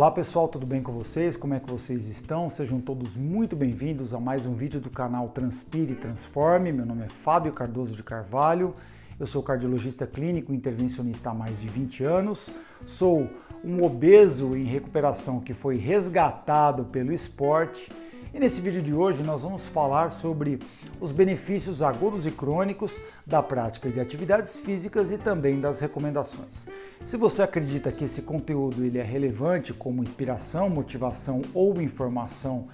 Olá pessoal, tudo bem com vocês? Como é que vocês estão? Sejam todos muito bem-vindos a mais um vídeo do canal Transpire e Transforme. Meu nome é Fábio Cardoso de Carvalho, eu sou cardiologista clínico e intervencionista há mais de 20 anos, sou um obeso em recuperação que foi resgatado pelo esporte e nesse vídeo de hoje nós vamos falar sobre os benefícios agudos e crônicos da prática de atividades físicas e também das recomendações. Se você acredita que esse conteúdo ele é relevante como inspiração, motivação ou informação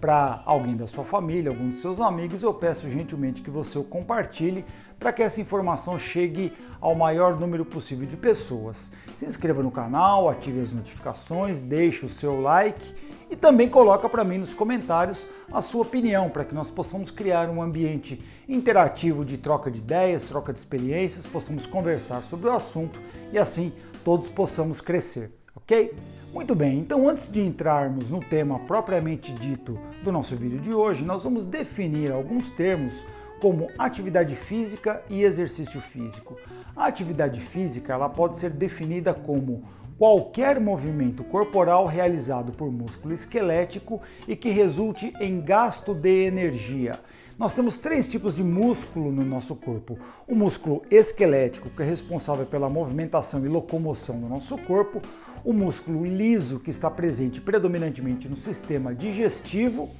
para alguém da sua família, algum dos seus amigos, eu peço gentilmente que você o compartilhe para que essa informação chegue ao maior número possível de pessoas. Se inscreva no canal, ative as notificações, deixe o seu like e também coloca para mim nos comentários a sua opinião, para que nós possamos criar um ambiente interativo de troca de ideias, troca de experiências, possamos conversar sobre o assunto e assim todos possamos crescer, ok? Muito bem, então antes de entrarmos no tema propriamente dito do nosso vídeo de hoje, nós vamos definir alguns termos como atividade física e exercício físico. A atividade física ela pode ser definida como qualquer movimento corporal realizado por músculo esquelético e que resulte em gasto de energia. Nós temos três tipos de músculo no nosso corpo. O músculo esquelético, que é responsável pela movimentação e locomoção do nosso corpo. O músculo liso, que está presente predominantemente no sistema digestivo.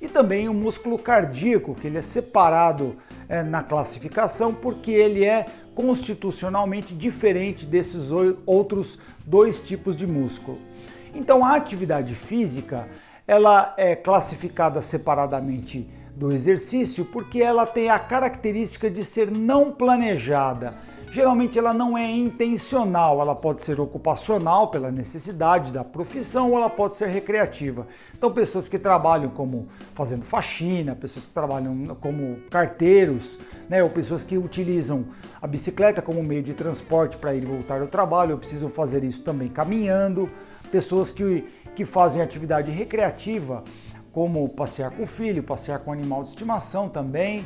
E também o músculo cardíaco, que ele é separado na classificação porque ele é constitucionalmente diferente desses outros dois tipos de músculo. Então a atividade física ela é classificada separadamente do exercício porque ela tem a característica de ser não planejada. Geralmente ela não é intencional, ela pode ser ocupacional pela necessidade da profissão ou ela pode ser recreativa. Então pessoas que trabalham como fazendo faxina, pessoas que trabalham como carteiros, ou pessoas que utilizam a bicicleta como meio de transporte para ir e voltar ao trabalho, ou precisam fazer isso também caminhando, pessoas que fazem atividade recreativa como passear com o filho, passear com animal de estimação também.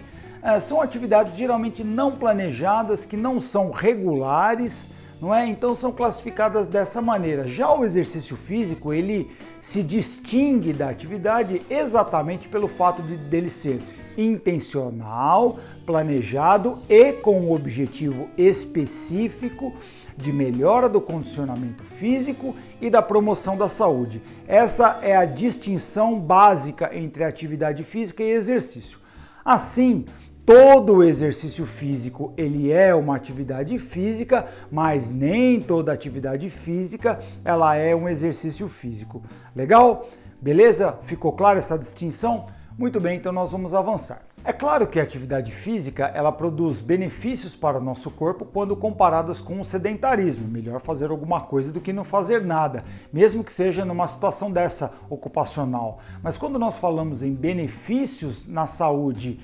São atividades geralmente não planejadas, que não são regulares, não é? Então são classificadas dessa maneira. Já o exercício físico, ele se distingue da atividade exatamente pelo fato dele ser intencional, planejado e com um objetivo específico de melhora do condicionamento físico e da promoção da saúde. Essa é a distinção básica entre atividade física e exercício. Assim, todo o exercício físico ele é uma atividade física, mas nem toda atividade física ela é um exercício físico. Legal? Beleza? Ficou clara essa distinção? Muito bem, então nós vamos avançar. É claro que a atividade física ela produz benefícios para o nosso corpo quando comparadas com o sedentarismo. Melhor fazer alguma coisa do que não fazer nada, mesmo que seja numa situação dessa ocupacional. Mas quando nós falamos em benefícios na saúde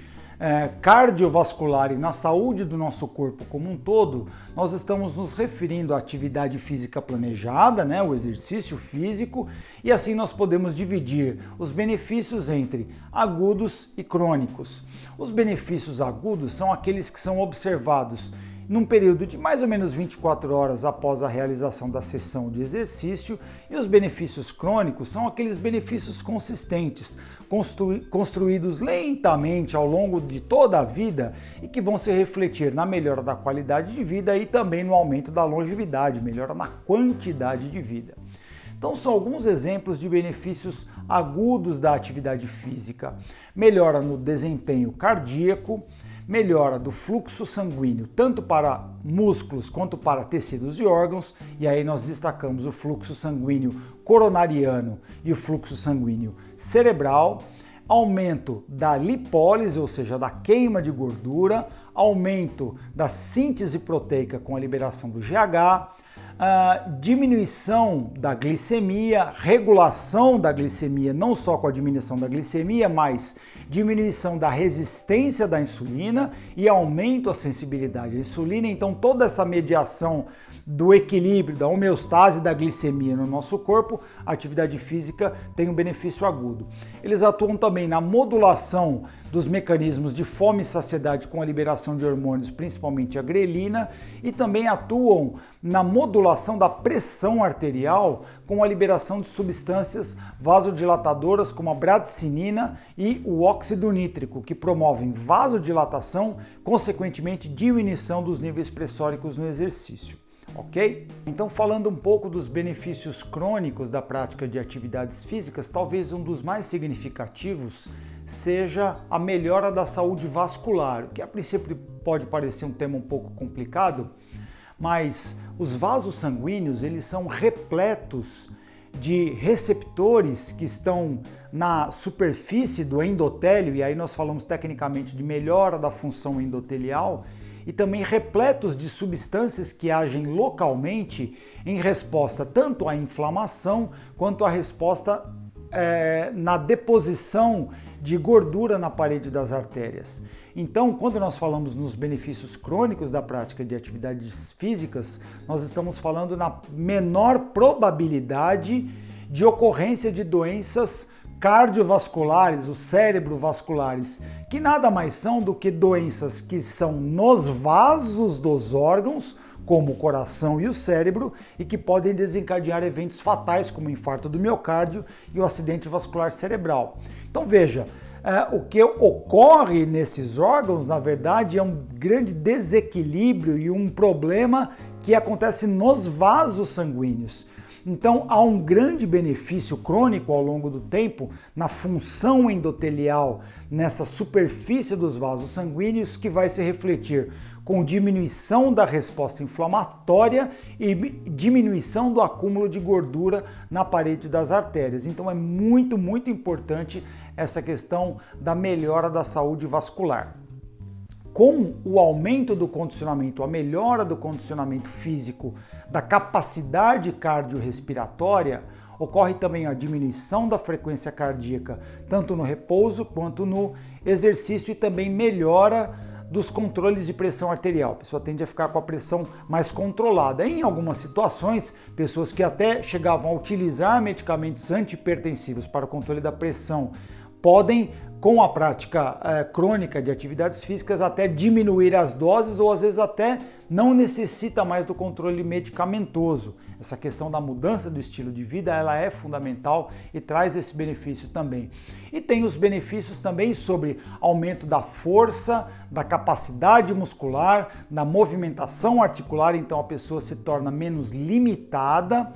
cardiovascular e na saúde do nosso corpo como um todo, nós estamos nos referindo à atividade física planejada, o exercício físico, e assim nós podemos dividir os benefícios entre agudos e crônicos. Os benefícios agudos são aqueles que são observados num período de mais ou menos 24 horas após a realização da sessão de exercício, e os benefícios crônicos são aqueles benefícios consistentes, construídos lentamente ao longo de toda a vida e que vão se refletir na melhora da qualidade de vida e também no aumento da longevidade, melhora na quantidade de vida. Então são alguns exemplos de benefícios agudos da atividade física. Melhora no desempenho cardíaco, melhora do fluxo sanguíneo, tanto para músculos quanto para tecidos e órgãos, e aí nós destacamos o fluxo sanguíneo coronariano e o fluxo sanguíneo cerebral, aumento da lipólise, ou seja, da queima de gordura, aumento da síntese proteica com a liberação do GH, diminuição da glicemia, regulação da glicemia, não só com a diminuição da glicemia, mas diminuição da resistência da insulina e aumento da sensibilidade à insulina. Então toda essa mediação do equilíbrio, da homeostase da glicemia no nosso corpo, a atividade física tem um benefício agudo. Eles atuam também na modulação dos mecanismos de fome e saciedade com a liberação de hormônios, principalmente a grelina, e também atuam na modulação da pressão arterial com a liberação de substâncias vasodilatadoras como a bradicinina e o óxido nítrico, que promovem vasodilatação, consequentemente diminuição dos níveis pressóricos no exercício. Ok? Então, falando um pouco dos benefícios crônicos da prática de atividades físicas, talvez um dos mais significativos seja a melhora da saúde vascular, que a princípio pode parecer um tema um pouco complicado, mas os vasos sanguíneos, eles são repletos de receptores que estão na superfície do endotélio, e aí nós falamos tecnicamente de melhora da função endotelial, e também repletos de substâncias que agem localmente em resposta tanto à inflamação quanto à resposta na deposição de gordura na parede das artérias. Então, quando nós falamos nos benefícios crônicos da prática de atividades físicas, nós estamos falando na menor probabilidade de ocorrência de doenças cardiovasculares, os cerebrovasculares, que nada mais são do que doenças que são nos vasos dos órgãos, como o coração e o cérebro, e que podem desencadear eventos fatais, como o infarto do miocárdio e o acidente vascular cerebral. Então veja, o que ocorre nesses órgãos, na verdade, é um grande desequilíbrio e um problema que acontece nos vasos sanguíneos. Então, há um grande benefício crônico ao longo do tempo na função endotelial, nessa superfície dos vasos sanguíneos, que vai se refletir com diminuição da resposta inflamatória e diminuição do acúmulo de gordura na parede das artérias. Então, é muito, muito importante essa questão da melhora da saúde vascular. Com o aumento do condicionamento, a melhora do condicionamento físico, da capacidade cardiorrespiratória, ocorre também a diminuição da frequência cardíaca, tanto no repouso quanto no exercício, e também melhora dos controles de pressão arterial. A pessoa tende a ficar com a pressão mais controlada. Em algumas situações, pessoas que até chegavam a utilizar medicamentos antihipertensivos para o controle da pressão podem, com a prática crônica de atividades físicas, até diminuir as doses, ou às vezes até não necessita mais do controle medicamentoso. Essa questão da mudança do estilo de vida, ela é fundamental e traz esse benefício também. E tem os benefícios também sobre aumento da força, da capacidade muscular, da movimentação articular, então a pessoa se torna menos limitada,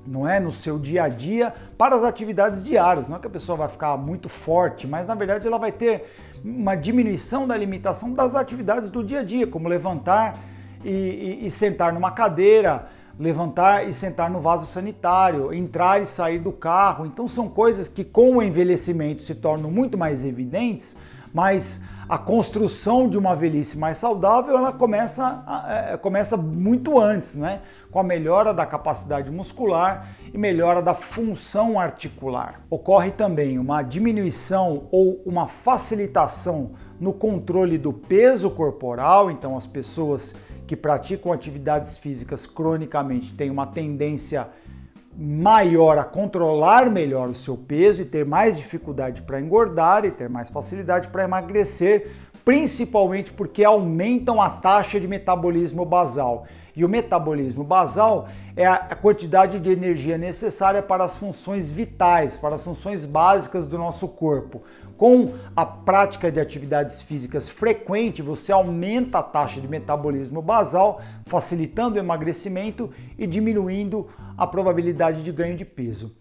não é, no seu dia a dia, para as atividades diárias. Não é que a pessoa vai ficar muito forte, mas na verdade ela vai ter uma diminuição da limitação das atividades do dia a dia, como levantar e sentar numa cadeira, levantar e sentar no vaso sanitário, entrar e sair do carro. Então são coisas que com o envelhecimento se tornam muito mais evidentes, mas a construção de uma velhice mais saudável, ela começa muito antes, né? Com a melhora da capacidade muscular e melhora da função articular. Ocorre também uma diminuição ou uma facilitação no controle do peso corporal, então as pessoas que praticam atividades físicas cronicamente têm uma tendência maior a controlar melhor o seu peso e ter mais dificuldade para engordar e ter mais facilidade para emagrecer, principalmente porque aumentam a taxa de metabolismo basal. E o metabolismo basal é a quantidade de energia necessária para as funções vitais, para as funções básicas do nosso corpo. Com a prática de atividades físicas frequente, você aumenta a taxa de metabolismo basal, facilitando o emagrecimento e diminuindo a probabilidade de ganho de peso.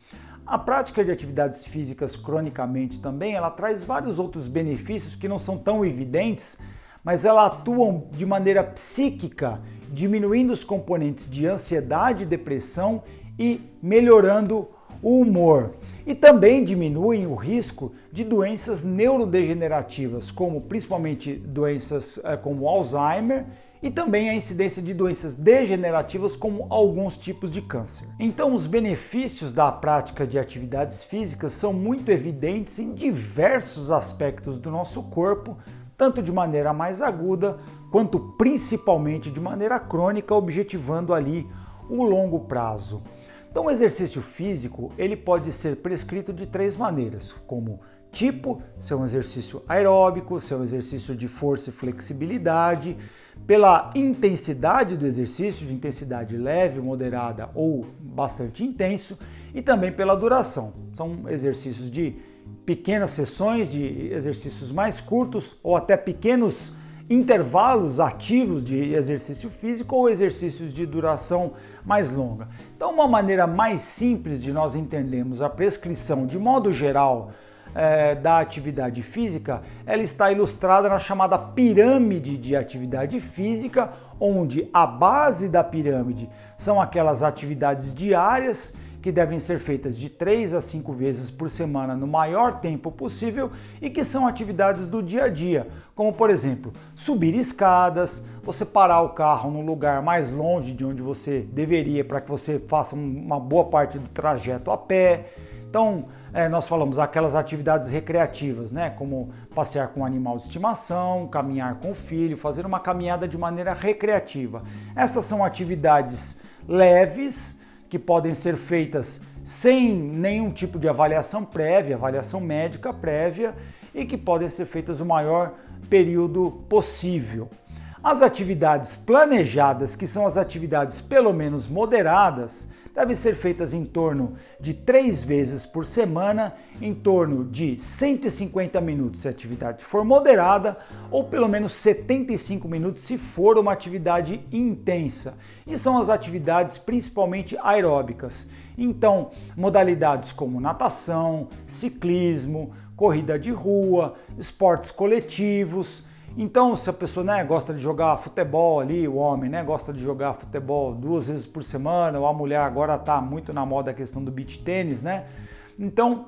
A prática de atividades físicas cronicamente também, ela traz vários outros benefícios que não são tão evidentes, mas ela atuam de maneira psíquica, diminuindo os componentes de ansiedade e depressão e melhorando o humor. E também diminuem o risco de doenças neurodegenerativas, como principalmente doenças como Alzheimer, e também a incidência de doenças degenerativas como alguns tipos de câncer. Então, os benefícios da prática de atividades físicas são muito evidentes em diversos aspectos do nosso corpo, tanto de maneira mais aguda, quanto principalmente de maneira crônica, objetivando ali o longo prazo. Então, o exercício físico, ele pode ser prescrito de três maneiras, como tipo, se é um exercício aeróbico, se é um exercício de força e flexibilidade, pela intensidade do exercício, de intensidade leve, moderada ou bastante intenso, e também pela duração. São exercícios de pequenas sessões, de exercícios mais curtos ou até pequenos intervalos ativos de exercício físico ou exercícios de duração mais longa. Então, uma maneira mais simples de nós entendermos a prescrição de modo geral da atividade física, ela está ilustrada na chamada pirâmide de atividade física, onde a base da pirâmide são aquelas atividades diárias que devem ser feitas de 3 a 5 vezes por semana no maior tempo possível e que são atividades do dia a dia, como por exemplo, subir escadas, você parar o carro no lugar mais longe de onde você deveria para que você faça uma boa parte do trajeto a pé. Então, nós falamos aquelas atividades recreativas, né? Como passear com um animal de estimação, caminhar com o filho, fazer uma caminhada de maneira recreativa. Essas são atividades leves, que podem ser feitas sem nenhum tipo de avaliação prévia, avaliação médica prévia, e que podem ser feitas o maior período possível. As atividades planejadas, que são as atividades pelo menos moderadas, devem ser feitas em torno de 3 vezes por semana, em torno de 150 minutos se a atividade for moderada, ou pelo menos 75 minutos se for uma atividade intensa. E são as atividades principalmente aeróbicas. Então, modalidades como natação, ciclismo, corrida de rua, esportes coletivos. Então, se a pessoa gosta de jogar futebol ali, o homem gosta de jogar futebol 2 vezes por semana, ou a mulher agora está muito na moda a questão do beach tênis, Então,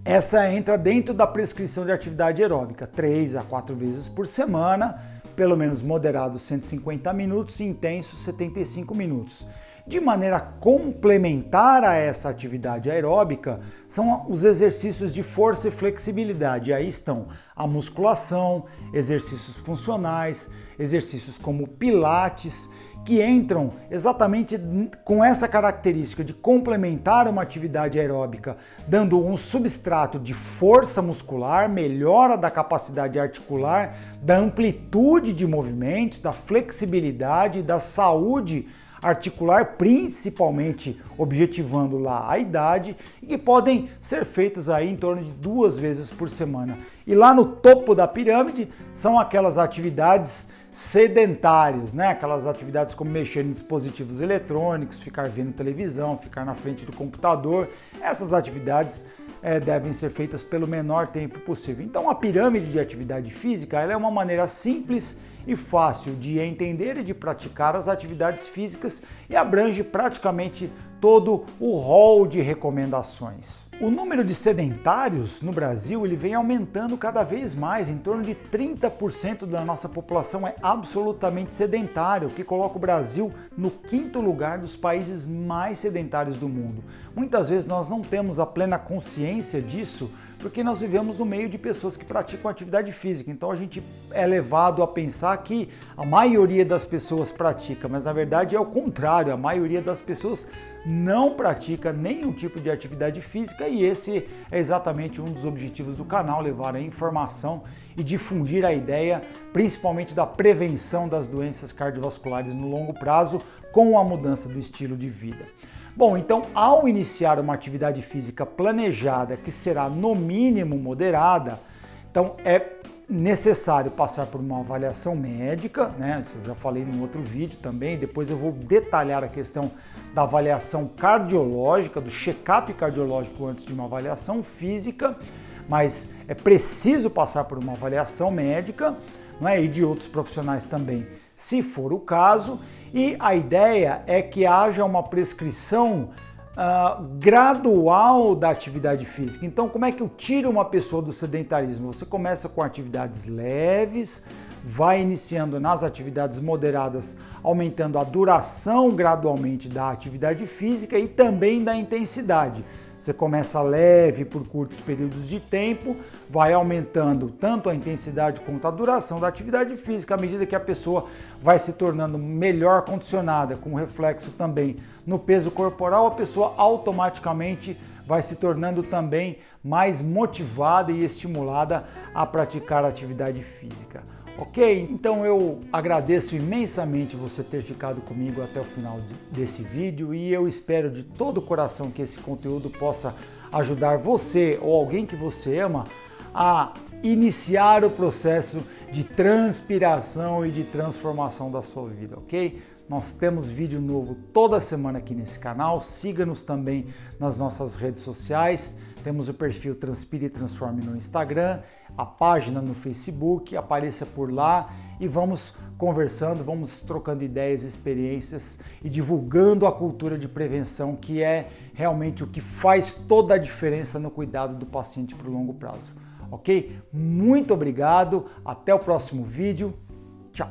essa entra dentro da prescrição de atividade aeróbica, 3 a 4 vezes por semana, pelo menos moderado 150 minutos e intenso 75 minutos. De maneira complementar a essa atividade aeróbica, são os exercícios de força e flexibilidade. Aí estão a musculação, exercícios funcionais, exercícios como pilates, que entram exatamente com essa característica de complementar uma atividade aeróbica, dando um substrato de força muscular, melhora da capacidade articular, da amplitude de movimentos, da flexibilidade, da saúde articular, principalmente objetivando lá a idade, e que podem ser feitas aí em torno de 2 vezes por semana. E lá no topo da pirâmide são aquelas atividades sedentárias, aquelas atividades como mexer em dispositivos eletrônicos, ficar vendo televisão, ficar na frente do computador. Essas atividades devem ser feitas pelo menor tempo possível. Então a pirâmide de atividade física ela é uma maneira simples e fácil de entender e de praticar as atividades físicas e abrange praticamente todo o rol de recomendações. O número de sedentários no Brasil ele vem aumentando cada vez mais, em torno de 30% da nossa população é absolutamente sedentária, o que coloca o Brasil no 5º lugar dos países mais sedentários do mundo. Muitas vezes nós não temos a plena consciência disso, porque nós vivemos no meio de pessoas que praticam atividade física, então a gente é levado a pensar que a maioria das pessoas pratica, mas na verdade é o contrário, a maioria das pessoas não pratica nenhum tipo de atividade física e esse é exatamente um dos objetivos do canal, levar a informação e difundir a ideia, principalmente da prevenção das doenças cardiovasculares no longo prazo com a mudança do estilo de vida. Bom, então ao iniciar uma atividade física planejada, que será no mínimo moderada, então é necessário passar por uma avaliação médica, Isso eu já falei em outro vídeo também, depois eu vou detalhar a questão da avaliação cardiológica, do check-up cardiológico antes de uma avaliação física, mas é preciso passar por uma avaliação médica, E de outros profissionais também, se for o caso, e a ideia é que haja uma prescrição gradual da atividade física. Então, como é que eu tiro uma pessoa do sedentarismo? Você começa com atividades leves, vai iniciando nas atividades moderadas, aumentando a duração gradualmente da atividade física e também da intensidade. Você começa leve por curtos períodos de tempo, vai aumentando tanto a intensidade quanto a duração da atividade física à medida que a pessoa vai se tornando melhor condicionada, com reflexo também no peso corporal, a pessoa automaticamente vai se tornando também mais motivada e estimulada a praticar atividade física. Ok? Então eu agradeço imensamente você ter ficado comigo até o final desse vídeo e eu espero de todo o coração que esse conteúdo possa ajudar você ou alguém que você ama a iniciar o processo de transpiração e de transformação da sua vida, ok? Nós temos vídeo novo toda semana aqui nesse canal, siga-nos também nas nossas redes sociais, temos o perfil Transpire e Transforme no Instagram, a página no Facebook, apareça por lá e vamos conversando, vamos trocando ideias, experiências e divulgando a cultura de prevenção, que é realmente o que faz toda a diferença no cuidado do paciente para o longo prazo. Ok? Muito obrigado, até o próximo vídeo, tchau!